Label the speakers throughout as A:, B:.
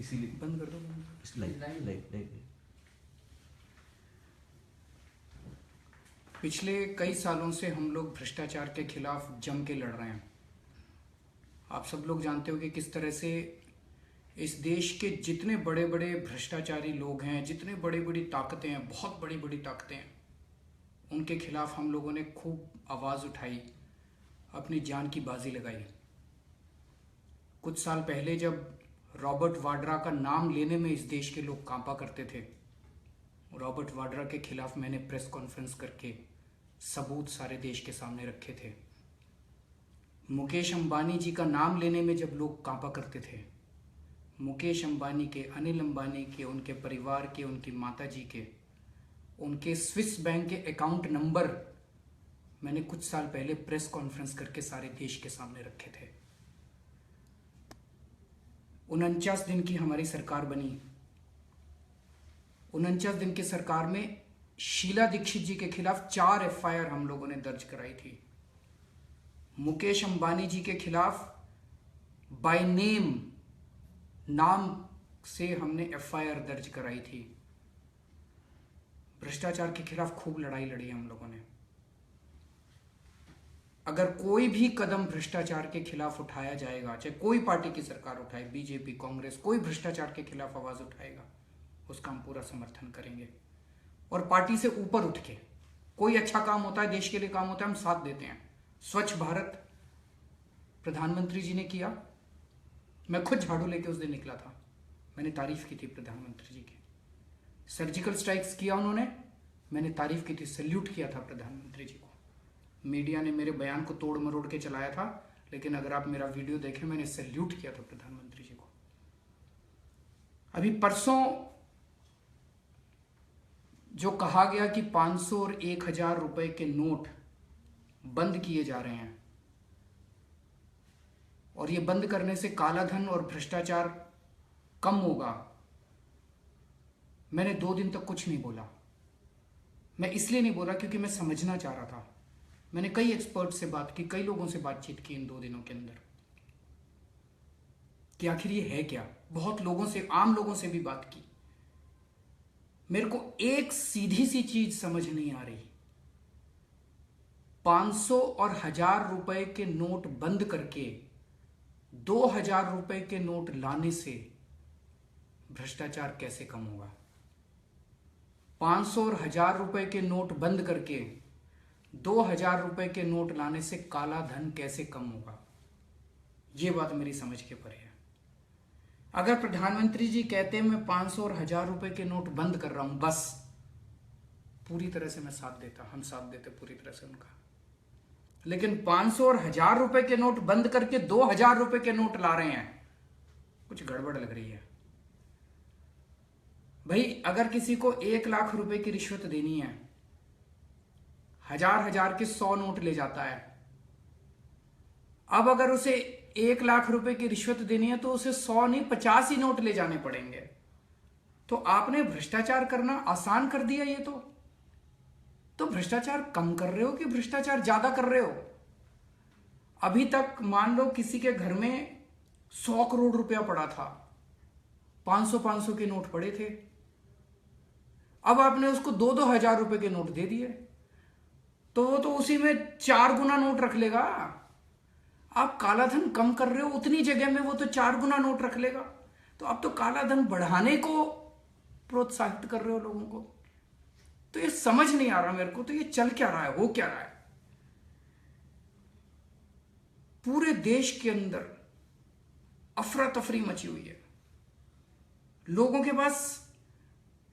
A: इसीलिए
B: बंद कर दो।
A: लाइट।
B: पिछले कई सालों से हम लोग भ्रष्टाचार के खिलाफ जम के लड़ रहे हैं। आप सब लोग जानते हो कि किस तरह से इस देश के जितने बड़े बड़े भ्रष्टाचारी लोग हैं, जितने बड़ी बड़ी ताकतें हैं, बहुत बड़ी बड़ी ताकतें हैं, उनके खिलाफ हम लोगों ने खूब आवाज़ उठाई, अपनी जान की बाजी लगाई। कुछ साल पहले जब रॉबर्ट वाड्रा का नाम लेने में इस देश के लोग कांपा करते थे, रॉबर्ट वाड्रा के खिलाफ मैंने प्रेस कॉन्फ्रेंस करके सबूत सारे देश के सामने रखे थे। मुकेश अंबानी जी का नाम लेने में जब लोग कांपा करते थे, मुकेश अंबानी के, अनिल अंबानी के, उनके परिवार के, उनकी माता जी के, उनके स्विस बैंक के अकाउंट नंबर मैंने कुछ साल पहले प्रेस कॉन्फ्रेंस करके सारे देश के सामने रखे थे। 49 दिन की हमारी सरकार बनी। 49 दिन की सरकार में शीला दीक्षित जी के खिलाफ 4 एफआईआर हम लोगों ने दर्ज कराई थी। मुकेश अंबानी जी के खिलाफ बाय नेम, नाम से हमने एफआईआर दर्ज कराई थी। भ्रष्टाचार के खिलाफ खूब लड़ाई लड़ी हम लोगों ने। अगर कोई भी कदम भ्रष्टाचार के खिलाफ उठाया जाएगा, चाहे कोई पार्टी की सरकार उठाए, बीजेपी, कांग्रेस, कोई भ्रष्टाचार के खिलाफ आवाज उठाएगा, उसका हम पूरा समर्थन करेंगे। और पार्टी से ऊपर उठ के कोई अच्छा काम होता है, देश के लिए काम होता है, हम साथ देते हैं। स्वच्छ भारत प्रधानमंत्री जी ने किया, मैं खुद झाड़ू लेके उस दिन निकला था, मैंने तारीफ की थी प्रधानमंत्री जी की। सर्जिकल स्ट्राइक्स किया उन्होंने, मैंने तारीफ की थी, सैल्यूट किया था प्रधानमंत्री जी को। मीडिया ने मेरे बयान को तोड़ मरोड़ के चलाया था, लेकिन अगर आप मेरा वीडियो देखें, मैंने सैल्यूट किया था प्रधानमंत्री जी को। अभी परसों जो कहा गया कि 500 और 1000 रुपए के नोट बंद किए जा रहे हैं, और ये बंद करने से काला धन और भ्रष्टाचार कम होगा, मैंने 2 दिन तक कुछ नहीं बोला। मैं इसलिए नहीं बोला क्योंकि मैं समझना चाह रहा था। मैंने कई एक्सपर्ट से बात की, कई लोगों से बातचीत की इन 2 दिनों के अंदर कि आखिर ये है क्या। बहुत लोगों से, आम लोगों से भी बात की। मेरे को एक सीधी सी चीज समझ नहीं आ रही। 500 और 1000 रुपए के नोट बंद करके 2000 रुपए के नोट लाने से भ्रष्टाचार कैसे कम होगा? 500 और 1000 रुपए के नोट बंद करके 2000 रुपए के नोट लाने से काला धन कैसे कम होगा? ये बात मेरी समझ के परे है। अगर प्रधानमंत्री जी कहते हैं मैं 500 और 1000 रुपए के नोट बंद कर रहा हूं, बस पूरी तरह से मैं साथ देता, हम साथ देते पूरी तरह से उनका। लेकिन 500 और 1000 रुपए के नोट बंद करके 2000 रुपए के नोट ला रहे हैं, कुछ गड़बड़ लग रही है भाई। अगर किसी को 1 लाख रुपए की रिश्वत देनी है, 1000 के 100 नोट ले जाता है। अब अगर उसे 1 लाख रुपए की रिश्वत देनी है तो उसे 100 नहीं 50 ही नोट ले जाने पड़ेंगे। तो आपने भ्रष्टाचार करना आसान कर दिया। ये तो भ्रष्टाचार कम कर रहे हो कि भ्रष्टाचार ज्यादा कर रहे हो? अभी तक मान लो किसी के घर में 100 करोड़ रुपया पड़ा था, 500 के नोट पड़े थे, अब आपने उसको 2 हजार रुपए के नोट दे दिए, तो वो तो उसी में 4 गुना नोट रख लेगा। आप काला धन कम कर रहे हो, उतनी जगह में वो तो 4 गुना नोट रख लेगा। तो आप तो काला धन बढ़ाने को प्रोत्साहित कर रहे हो लोगों को। तो ये समझ नहीं आ रहा मेरे को, तो ये चल क्या रहा है, हो क्या रहा है? पूरे देश के अंदर अफरा तफरी मची हुई है। लोगों के पास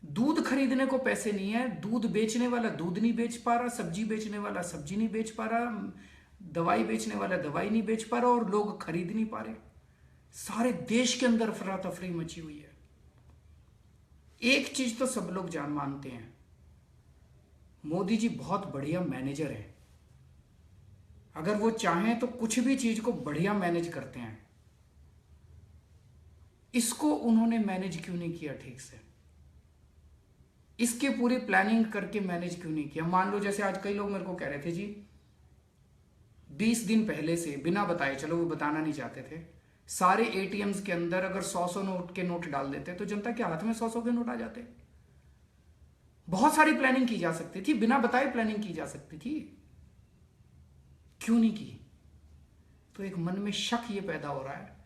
B: दूध खरीदने को पैसे नहीं है, दूध बेचने वाला दूध नहीं बेच पा रहा, सब्जी बेचने वाला सब्जी नहीं बेच पा रहा, दवाई बेचने वाला दवाई नहीं बेच पा रहा, और लोग खरीद नहीं पा रहे। सारे देश के अंदर अफरा तफरी मची हुई है। एक चीज तो सब लोग जान मानते हैं, मोदी जी बहुत बढ़िया मैनेजर हैं। अगर वो चाहें तो कुछ भी चीज को बढ़िया मैनेज करते हैं। इसको उन्होंने मैनेज क्यों नहीं किया ठीक से? इसकी पूरी प्लानिंग करके मैनेज क्यों नहीं किया? मान लो जैसे आज कई लोग मेरे को कह रहे थे जी 20 दिन पहले से बिना बताए, चलो वो बताना नहीं चाहते थे, सारे एटीएम्स के अंदर अगर 100 नोट के नोट डाल देते तो जनता के हाथ में 100 के नोट आ जाते। बहुत सारी प्लानिंग की जा सकती थी, बिना बताए प्लानिंग की जा सकती थी, क्यों नहीं की? तो एक मन में शक ये पैदा हो रहा है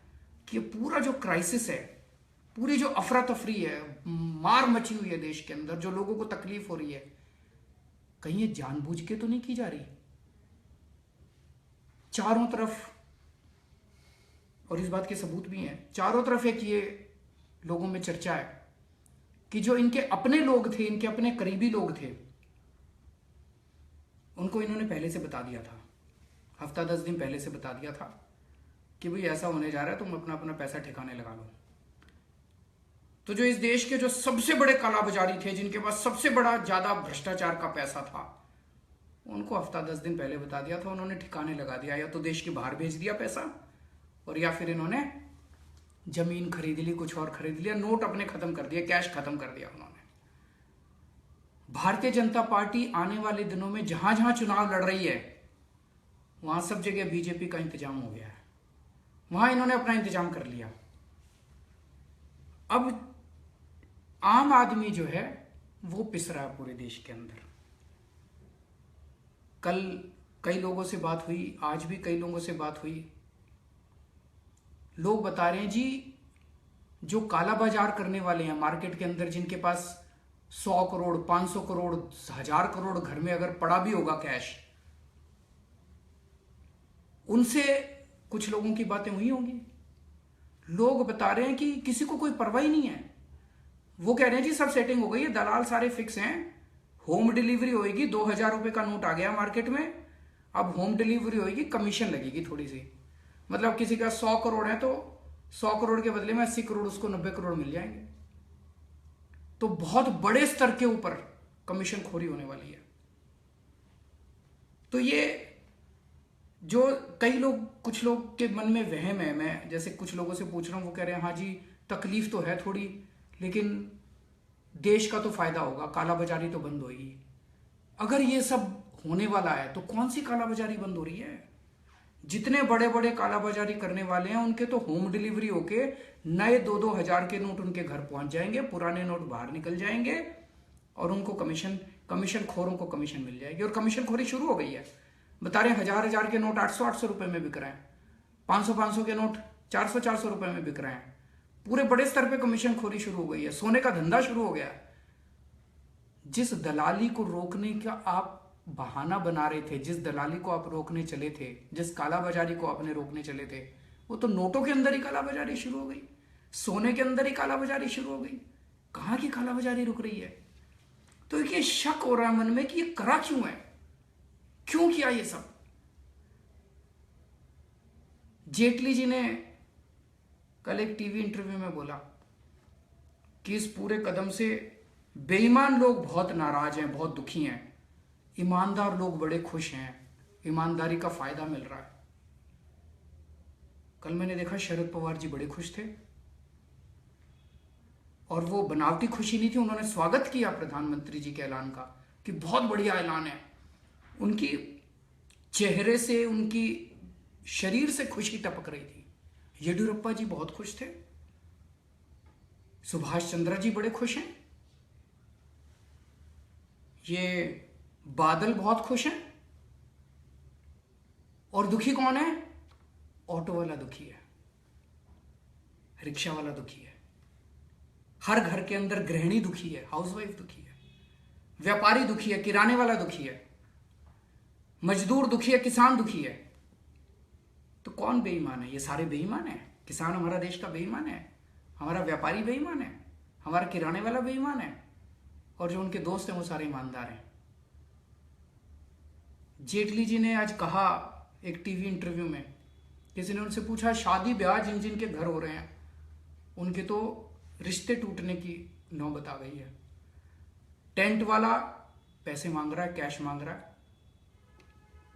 B: कि पूरा जो क्राइसिस है, पूरी जो अफरा तफरी है, मार मची हुई है देश के अंदर, जो लोगों को तकलीफ हो रही है, कहीं ये जानबूझ के तो नहीं की जा रही? चारों तरफ, और इस बात के सबूत भी हैं, चारों तरफ एक ये लोगों में चर्चा है कि जो इनके अपने लोग थे, इनके अपने करीबी लोग थे, उनको इन्होंने पहले से बता दिया था, हफ्ता 10 दिन पहले से बता दिया था कि भाई ऐसा होने जा रहा है, तुम अपना अपना पैसा ठिकाने लगा लो। तो जो इस देश के जो सबसे बड़े कालाबाजारी थे, जिनके पास सबसे बड़ा ज्यादा भ्रष्टाचार का पैसा था, उनको हफ्ता 10 दिन पहले बता दिया था, उन्होंने ठिकाने लगा दिया। या तो देश के बाहर भेज दिया पैसा, और या फिर इन्होंने जमीन खरीद ली, कुछ और खरीद लिया, नोट अपने खत्म कर दिए, कैश खत्म कर दिया उन्होंने। भारतीय जनता पार्टी आने वाले दिनों में जहां जहां चुनाव लड़ रही है, वहां सब जगह बीजेपी का इंतजाम हो गया है, वहां इन्होंने अपना इंतजाम कर लिया। अब आम आदमी जो है वो पिस रहा है पूरे देश के अंदर। कल कई लोगों से बात हुई, आज भी कई लोगों से बात हुई, लोग बता रहे हैं जी जो काला बाजार करने वाले हैं मार्केट के अंदर, जिनके पास 100 करोड़ 500 करोड़ 1000 करोड़ घर में अगर पड़ा भी होगा कैश, उनसे कुछ लोगों की बातें हुई होंगी। लोग बता रहे हैं कि किसी को कोई परवाह ही नहीं है, वो कह रहे हैं जी सब सेटिंग हो गई है, दलाल सारे फिक्स हैं, होम डिलीवरी होएगी, 2000 रुपए का नोट आ गया मार्केट में, अब होम डिलीवरी होएगी, कमीशन लगेगी थोड़ी सी, मतलब किसी का 100 करोड़ है तो 100 करोड़ के बदले में 80 करोड़ उसको 90 करोड़ मिल जाएंगे। तो बहुत बड़े स्तर के ऊपर कमीशन खोरी होने वाली है। तो ये जो कई लोग, कुछ लोग के मन में वहम है, मैं जैसे कुछ लोगों से पूछ रहा हूं, वो कह रहे हैं हाँ जी तकलीफ तो है थोड़ी, लेकिन देश का तो फायदा होगा, कालाबाजारी तो बंद होगी। अगर ये सब होने वाला है तो कौन सी कालाबाजारी बंद हो रही है? जितने बड़े बड़े कालाबाजारी करने वाले हैं उनके तो होम डिलीवरी होके नए 2-2 हजार के नोट उनके घर पहुंच जाएंगे, पुराने नोट बाहर निकल जाएंगे, और उनको कमीशन खोरों को कमीशन मिल जाएगी। और कमीशन खोरी शुरू हो गई है। बता रहे हैं 1000 के नोट 800 रुपए में बिक रहे हैं, 500 के नोट 400 रुपए में बिक रहे हैं। पूरे बड़े स्तर पे कमीशन खोरी शुरू हो गई है, सोने का धंधा शुरू हो गया है। जिस दलाली को रोकने का आप बहाना बना रहे थे, जिस दलाली को आप रोकने चले थे, जिस कालाबाजारी को आपने रोकने चले थे, वो तो नोटों के अंदर ही कालाबाजारी शुरू हो गई, सोने के अंदर ही कालाबाजारी शुरू हो गई। कहां की कालाबाजारी रुक रही है? तो ये शक हो रहा है मन में कि ये करा क्यों है, क्यों किया ये सब? जेटली जी ने कल एक टीवी इंटरव्यू में बोला कि इस पूरे कदम से बेईमान लोग बहुत नाराज हैं, बहुत दुखी हैं, ईमानदार लोग बड़े खुश हैं, ईमानदारी का फायदा मिल रहा है। कल मैंने देखा शरद पवार जी बड़े खुश थे, और वो बनावटी खुशी नहीं थी, उन्होंने स्वागत किया प्रधानमंत्री जी के ऐलान का कि बहुत बढ़िया ऐलान है। उनकी चेहरे से, उनकी शरीर से खुशी टपक रही थी। येडियुरप्पा जी बहुत खुश थे, सुभाष चंद्र जी बड़े खुश हैं, ये बादल बहुत खुश हैं, और दुखी कौन है? ऑटो वाला दुखी है, रिक्शा वाला दुखी है, हर घर के अंदर गृहिणी दुखी है, हाउसवाइफ दुखी है, व्यापारी दुखी है, किराने वाला दुखी है, मजदूर दुखी है, किसान दुखी है। तो कौन बेईमान है? ये सारे बेईमान है। किसान हमारा देश का बेईमान है, हमारा व्यापारी बेईमान है, हमारा किराने वाला बेईमान है, और जो उनके दोस्त हैं वो सारे ईमानदार हैं। जेटली जी ने आज कहा एक टीवी इंटरव्यू में, किसी ने उनसे पूछा शादी ब्याह जिन जिन के घर हो रहे हैं उनके तो रिश्ते टूटने की नौबत आ गई है। टेंट वाला पैसे मांग रहा है, कैश मांग रहा है,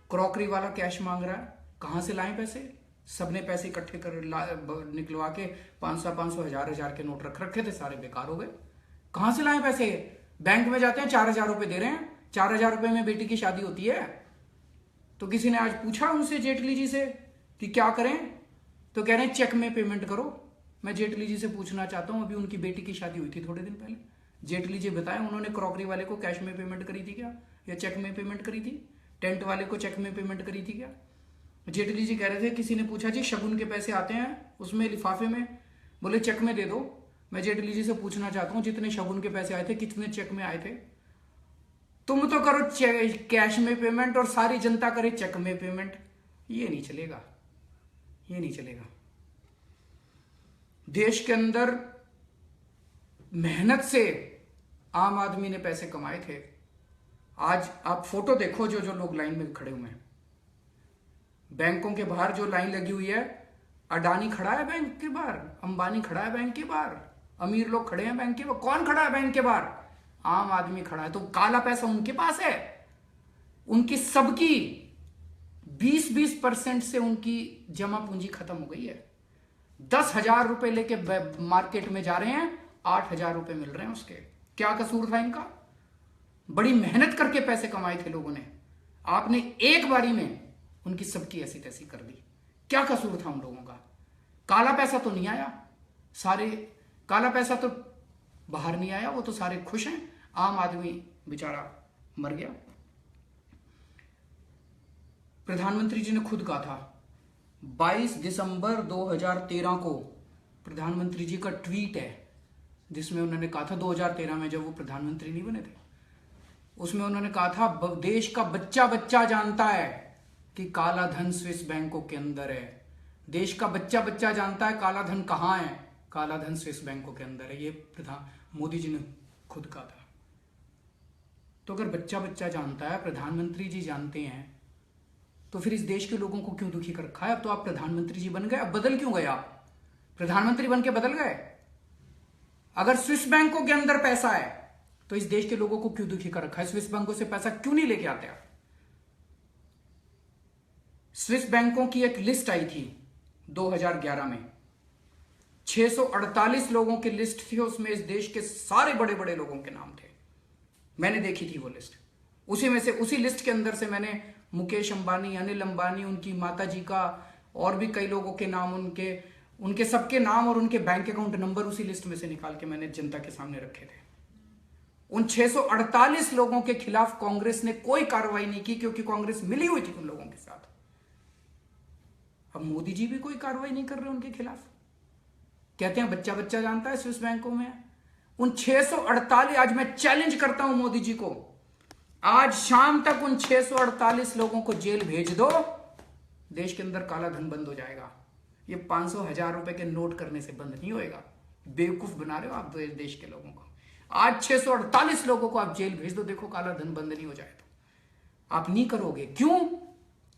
B: क्रॉकरी वाला कैश मांग रहा है, कहां से लाएं पैसे? सबने पैसे इकट्ठे कर निकलवा के 500 1000 के नोट रख रखे थे, सारे बेकार हो गए। कहां से लाएं पैसे? बैंक में जाते हैं 4000 रुपए दे रहे हैं, 4000 रुपए में बेटी की शादी होती है। तो किसी ने आज पूछा उनसे, जेटली जी से, कि क्या करें? तो कह रहे हैं चेक में पेमेंट करो। मैं जेटली जी से पूछना चाहता हूं, अभी उनकी बेटी की शादी हुई थी थोड़े दिन पहले, जेटली जी बताएं उन्होंने क्रॉकरी वाले को कैश में पेमेंट करी थी क्या, या चेक में पेमेंट करी थी? टेंट वाले को चेक में पेमेंट करी थी क्या? जेटली जी कह रहे थे, किसी ने पूछा जी शगुन के पैसे आते हैं उसमें लिफाफे में, बोले चेक में दे दो। मैं जेटली जी से पूछना चाहता हूं, जितने शगुन के पैसे आए थे कितने चेक में आए थे? तुम तो करो कैश में पेमेंट और सारी जनता करे चेक में पेमेंट। ये नहीं चलेगा, ये नहीं चलेगा। देश के अंदर मेहनत से आम आदमी ने पैसे कमाए थे। आज आप फोटो देखो, जो जो लोग लाइन में खड़े हुए हैं, बैंकों के बाहर जो लाइन लगी हुई है, अडानी खड़ा है बैंक के बाहर, अंबानी खड़ा है बैंक के बाहर, अमीर लोग खड़े हैं बैंक के बाहर। कौन खड़ा है बैंक के बाहर? आम आदमी खड़ा है। तो काला पैसा उनके पास है, उनकी सबकी 20% से उनकी जमा पूंजी खत्म हो गई है। 10,000 रुपए लेके मार्केट में जा रहे हैं, 8,000 रुपए मिल रहे हैं उसके। क्या कसूर था इनका? बड़ी मेहनत करके पैसे कमाए थे लोगों ने, आपने एक बारी में उनकी सबकी ऐसी तैसी कर दी। क्या कसूर था उन लोगों का? काला पैसा तो नहीं आया, सारे काला पैसा तो बाहर नहीं आया, वो तो सारे खुश हैं। आम आदमी बेचारा मर गया। प्रधानमंत्री जी ने खुद कहा था, 22 दिसंबर 2013 को प्रधानमंत्री जी का ट्वीट है जिसमें उन्होंने कहा था, 2013 में जब वो प्रधानमंत्री नहीं बने थे, उसमें उन्होंने कहा था, देश का बच्चा बच्चा जानता है कि काला धन स्विस बैंकों के अंदर है। देश का बच्चा बच्चा जानता है काला धन कहां है, काला धन स्विस बैंकों के अंदर है। ये प्रधान मोदी जी ने खुद कहा था। तो अगर बच्चा बच्चा जानता है, प्रधानमंत्री जी जानते हैं, तो फिर इस देश के लोगों को क्यों दुखी कर रखा है? अब तो आप प्रधानमंत्री जी बन गए, अब बदल क्यों गए? आप प्रधानमंत्री बन के बदल गए? अगर स्विस बैंकों के अंदर पैसा है तो इस देश के लोगों को क्यों दुखी कर रखा है? स्विस बैंकों से पैसा क्यों नहीं लेके आते आप? स्विस बैंकों की एक लिस्ट आई थी 2011 में, 648 लोगों की लिस्ट थी, उसमें इस देश के सारे बड़े बड़े लोगों के नाम थे। मैंने देखी थी वो लिस्ट। उसी में से, उसी लिस्ट के अंदर से मैंने मुकेश अंबानी, अनिल अंबानी, उनकी माता जी का, और भी कई लोगों के नाम, उनके सबके नाम और उनके बैंक अकाउंट नंबर उसी लिस्ट में से निकाल के मैंने जनता के सामने रखे थे। उन 648 लोगों के खिलाफ कांग्रेस ने कोई कार्रवाई नहीं की, क्योंकि कांग्रेस मिली हुई थी उन लोगों के साथ। अब मोदी जी भी कोई कार्रवाई नहीं कर रहे उनके खिलाफ, कहते हैं बच्चा बच्चा जानता है स्विस बैंकों में। उन 648, आज मैं चैलेंज करता हूं मोदी जी को, आज शाम तक उन 648 लोगों को जेल भेज दो, देश के अंदर काला धन बंद हो जाएगा। ये 500, 1,000 रुपए के नोट करने से बंद नहीं होएगा। बेवकूफ बना रहे हो आप देश के लोगों को। आज 648 लोगों को आप जेल भेज दो, देखो काला धन बंद नहीं हो जाए। तो आप नहीं करोगे, क्यों?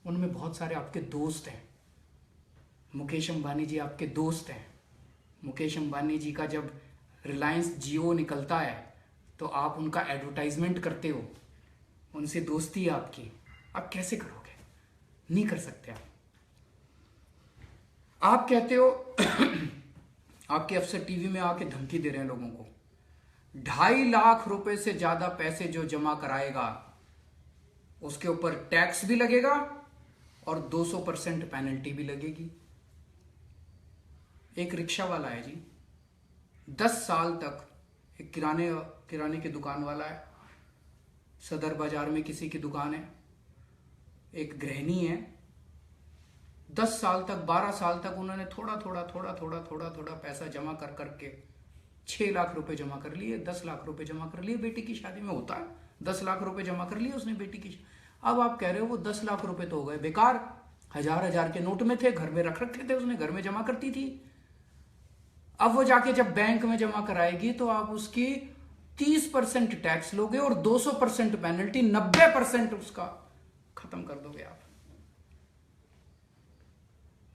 B: उनमें बहुत सारे आपके दोस्त हैं। मुकेश अंबानी जी आपके दोस्त हैं। मुकेश अंबानी जी का जब रिलायंस जियो निकलता है तो आप उनका एडवर्टाइजमेंट करते हो, उनसे दोस्ती है आपकी। आप कैसे करोगे? नहीं कर सकते आप कहते हो आपके अफसर टीवी में आके धमकी दे रहे हैं लोगों को, 2.5 लाख रुपए से ज्यादा पैसे जो जमा कराएगा उसके ऊपर टैक्स भी लगेगा और 200% पेनल्टी भी लगेगी। एक रिक्शा वाला है जी, 10 साल तक, एक किराने की दुकान वाला है, सदर बाजार में किसी की दुकान है, एक गृहिणी है, 10 साल तक, 12 साल तक उन्होंने थोड़ा पैसा जमा कर करके 6 लाख रुपए जमा कर लिए, 10 लाख रुपए जमा कर लिए। बेटी की शादी में होता है, 10 लाख रुपए जमा कर लिए उसने बेटी की। अब आप कह रहे हो वो 10 लाख रुपए तो हो गए बेकार, 1,000 के नोट में थे, घर में रख रखे थे, उसने घर में जमा करती थी। अब वो जाके जब बैंक में जमा कराएगी तो आप उसकी 30% टैक्स लोगे और 200% पेनल्टी, 90% उसका खत्म कर दोगे आप।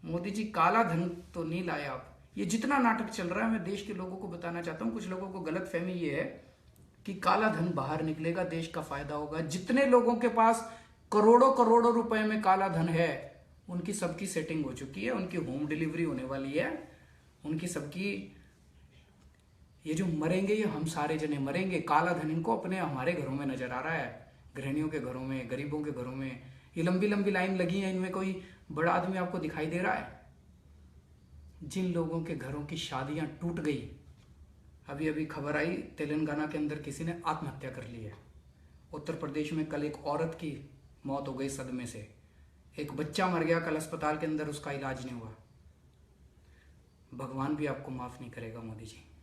B: मोदी जी काला धन तो नहीं लाए आप। ये जितना नाटक चल रहा है, मैं देश के लोगों को बताना चाहता हूं, कुछ लोगों को गलत फहमी ये है कि काला धन बाहर निकलेगा, देश का फायदा होगा। जितने लोगों के पास करोड़ों करोड़ों रुपए में काला धन है, उनकी सबकी सेटिंग हो चुकी है, उनकी होम डिलीवरी होने वाली है, उनकी सबकी, ये जो मरेंगे ये हम सारे जने मरेंगे। काला धन इनको अपने हमारे घरों में नजर आ रहा है, गृहिणियों के घरों में, गरीबों के घरों में। ये लंबी लंबी लाइन लगी है, इनमें कोई बड़ा आदमी आपको दिखाई दे रहा है? जिन लोगों के घरों की शादियां टूट गई, अभी अभी खबर आई तेलंगाना के अंदर किसी ने आत्महत्या कर ली है। उत्तर प्रदेश में कल एक औरत की मौत हो गई सदमे से। एक बच्चा मर गया कल अस्पताल के अंदर, उसका इलाज नहीं हुआ। भगवान भी आपको माफ़ नहीं करेगा मोदी जी।